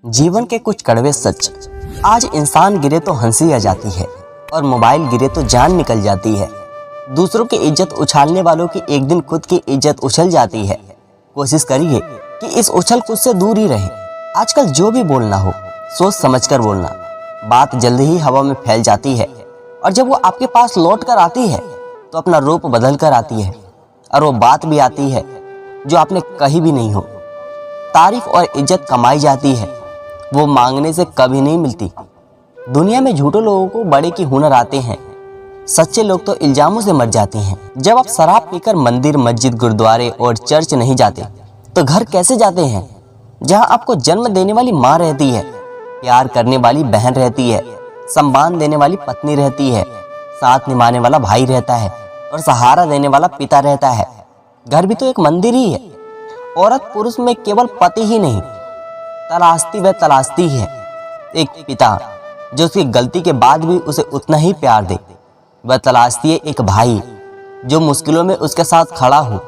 जीवन के कुछ कड़वे सच। आज इंसान गिरे तो हंसी आ जाती है और मोबाइल गिरे तो जान निकल जाती है। दूसरों की इज्जत उछालने वालों की एक दिन खुद की इज्जत उछल जाती है। कोशिश करिए कि इस उछल कूद से दूर ही रहे। आजकल जो भी बोलना हो सोच समझकर बोलना। बात जल्दी ही हवा में फैल जाती है और जब वो आपके पास लौट कर आती है तो अपना रूप बदल कर आती है और वो बात भी आती है जो आपने कही भी नहीं हो। तारीफ और इज्जत कमाई जाती है, वो मांगने से कभी नहीं मिलती। दुनिया में झूठे लोगों को बड़े की हुनर आते हैं, सच्चे लोग तो इल्जामों से मर जाते हैं। जब आप शराब पीकर मंदिर, मस्जिद, गुरुद्वारे और चर्च नहीं जाते तो घर कैसे जाते हैं जहां आपको जन्म देने वाली माँ रहती है, प्यार करने वाली बहन रहती है, सम्मान देने वाली पत्नी रहती है, साथ निभाने वाला भाई रहता है और सहारा देने वाला पिता रहता है। घर भी तो एक मंदिर ही है। औरत पुरुष में केवल पति ही नहीं, तलाशती है एक पिता जो उसकी गलती के बाद भी उसे उतना ही प्यार दे। वह तलाशती है एक भाई जो मुश्किलों में उसके साथ खड़ा हो।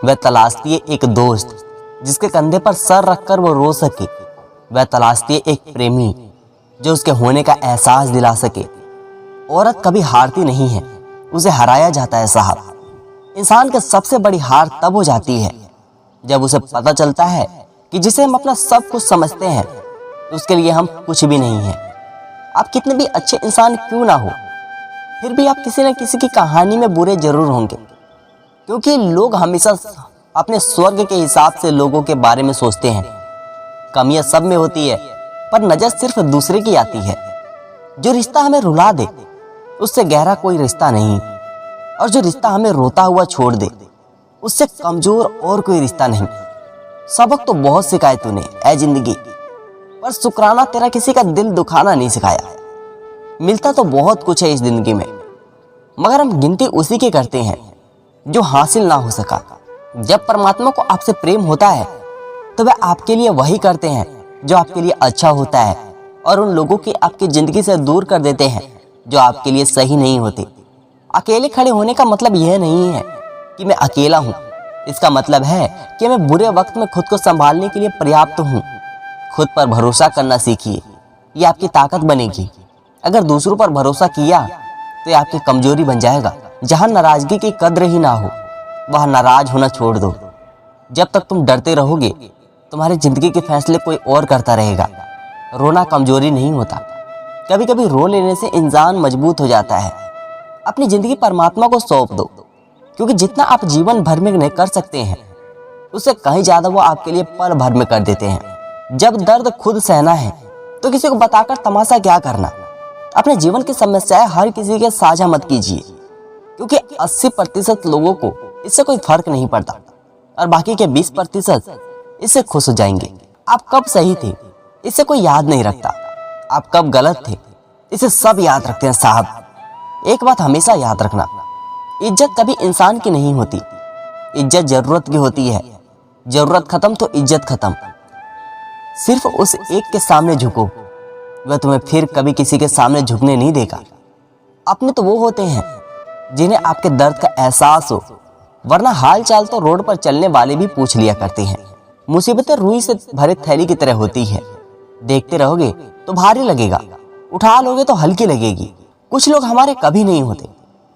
वह तलाशती है एक दोस्त जिसके कंधे पर सर रखकर वो रो सके। वह तलाशती है एक प्रेमी जो उसके होने का एहसास दिला सके। औरत कभी हारती नहीं है, उसे हराया जाता है साहब। इंसान की सबसे बड़ी हार तब हो जाती है जब उसे पता चलता है कि जिसे हम अपना सब कुछ समझते हैं उसके लिए हम कुछ भी नहीं हैं। आप कितने भी अच्छे इंसान क्यों ना हो, फिर भी आप किसी न किसी की कहानी में बुरे जरूर होंगे, क्योंकि लोग हमेशा अपने स्वर्ग के हिसाब से लोगों के बारे में सोचते हैं। कमियां सब में होती है पर नजर सिर्फ दूसरे की आती है। जो रिश्ता हमें रुला दे उससे गहरा कोई रिश्ता नहीं, और जो रिश्ता हमें रोता हुआ छोड़ दे उससे कमजोर और कोई रिश्ता नहीं। सबक तो बहुत सिखाए तूने ऐ जिंदगी, पर शुक्राना तेरा किसी का दिल दुखाना नहीं सिखाया। मिलता तो बहुत कुछ है इस जिंदगी में, मगर हम गिनती उसी की करते हैं जो हासिल ना हो सका। जब परमात्मा को आपसे प्रेम होता है तो वह आपके लिए वही करते हैं जो आपके लिए अच्छा होता है, और उन लोगों की आपकी जिंदगी से दूर कर देते हैं जो आपके लिए सही नहीं होते। अकेले खड़े होने का मतलब यह नहीं है कि मैं अकेला हूँ, इसका मतलब है कि मैं बुरे वक्त में खुद को संभालने के लिए पर्याप्त हूँ। खुद पर भरोसा करना सीखिए, ये आपकी ताकत बनेगी। अगर दूसरों पर भरोसा किया तो ये आपकी कमजोरी बन जाएगा। जहाँ नाराजगी की कद्र ही ना हो वहाँ नाराज होना छोड़ दो। जब तक तुम डरते रहोगे तुम्हारी जिंदगी के फैसले कोई और करता रहेगा। रोना कमजोरी नहीं होता, कभी कभी रो लेने से इंसान मजबूत हो जाता है। अपनी जिंदगी परमात्मा को सौंप दो, क्योंकि जितना आप जीवन भर में नहीं कर सकते हैं उससे कहीं ज्यादा वो आपके लिए पल भर में कर देते हैं। जब दर्द खुद सहना है तो किसी को बताकर तमाशा क्या करना। अपने जीवन की समस्याएं हर किसी के साझा मत कीजिए, क्योंकि 80% लोगों को इससे कोई फर्क नहीं पड़ता और बाकी के 20% इससे खुश हो जाएंगे। आप कब सही थे इससे कोई याद नहीं रखता, आप कब गलत थे इसे सब याद रखते हैं साहब। एक बात हमेशा याद रखना, इज्जत कभी इंसान की नहीं होती, इज्जत जरूरत की होती है। जरूरत खत्म तो इज्जत खत्म। सिर्फ उस एक के सामने झुको, वह तुम्हें फिर कभी किसी के सामने झुकने नहीं देगा। अपने तो वो होते हैं जिन्हें आपके दर्द का एहसास हो, वरना हाल चाल तो रोड पर चलने वाले भी पूछ लिया करते हैं। मुसीबतें रुई से भरे थैली की तरह होती है, देखते रहोगे तो भारी लगेगा, उठा लोगे तो हल्की लगेगी। कुछ लोग हमारे कभी नहीं होते,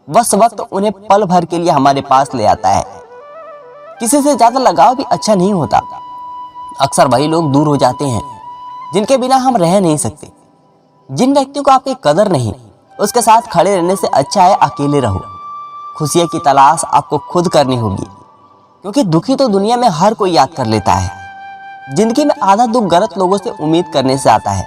बस वक्त उन्हें पल भर के लिए हमारे पास ले आता है। किसी से ज्यादा लगाव भी अच्छा नहीं होता। अक्सर वही लोग दूर हो जाते हैं जिनके बिना हम रह नहीं सकते। जिन व्यक्तियों को आपकी कदर नहीं, उसके साथ खड़े रहने से अच्छा है अकेले रहो। खुशियों की तलाश आपको खुद करनी होगी, क्योंकि दुखी तो दुनिया में हर कोई याद कर लेता है। जिंदगी में आधा दुख गलत लोगों से उम्मीद करने से आता है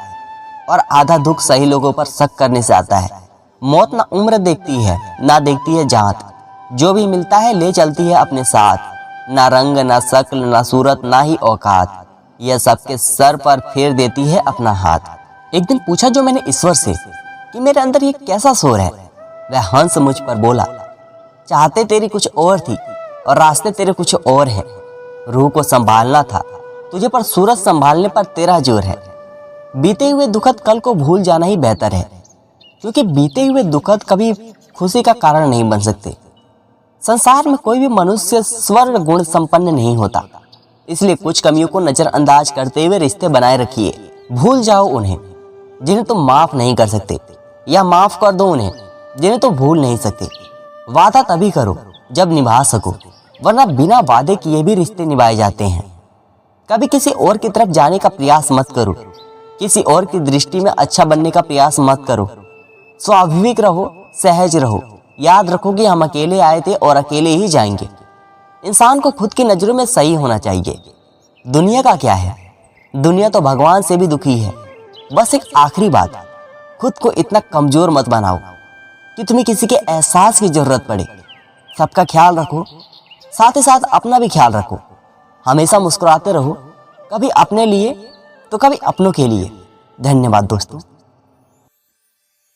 और आधा दुख सही लोगों पर शक करने से आता है। मौत ना उम्र देखती है ना देखती है जात, जो भी मिलता है ले चलती है अपने साथ। ना रंग ना शक्ल ना सूरत ना ही औकात, यह सबके सर पर फेर देती है अपना हाथ। एक दिन पूछा जो मैंने ईश्वर से कि मेरे अंदर ये कैसा शोर है, वह हंस मुझ पर बोला, चाहते तेरी कुछ और थी और रास्ते तेरे कुछ और हैं। रूह को संभालना था तुझे पर सूरज संभालने पर तेरा जोर है। बीते हुए दुखद कल को भूल जाना ही बेहतर है, क्योंकि बीते हुए दुखद कभी खुशी का कारण नहीं बन सकते। संसार में कोई भी मनुष्य स्वर्ण गुण संपन्न नहीं होता, इसलिए कुछ कमियों को नजरअंदाज करते हुए रिश्ते बनाए रखिए। भूल जाओ उन्हें जिन्हें तुम माफ नहीं कर सकते, या माफ कर दो उन्हें जिन्हें तुम भूल नहीं सकते। वादा तभी करो जब निभा सको, वरना बिना वादे किए भी रिश्ते निभाए जाते हैं। कभी किसी और की तरफ जाने का प्रयास मत करो, किसी और की दृष्टि में अच्छा बनने का प्रयास मत करो। स्वाभाविक रहो, सहज रहो। याद रखो कि हम अकेले आए थे और अकेले ही जाएंगे। इंसान को खुद की नज़रों में सही होना चाहिए। दुनिया का क्या है, दुनिया तो भगवान से भी दुखी है। बस एक आखिरी बात, खुद को इतना कमज़ोर मत बनाओ कि तुम्हें किसी के एहसास की ज़रूरत पड़े। सबका ख्याल रखो, साथ ही साथ अपना भी ख्याल रखो। हमेशा मुस्कुराते रहो, कभी अपने लिए तो कभी अपनों के लिए। धन्यवाद दोस्तों।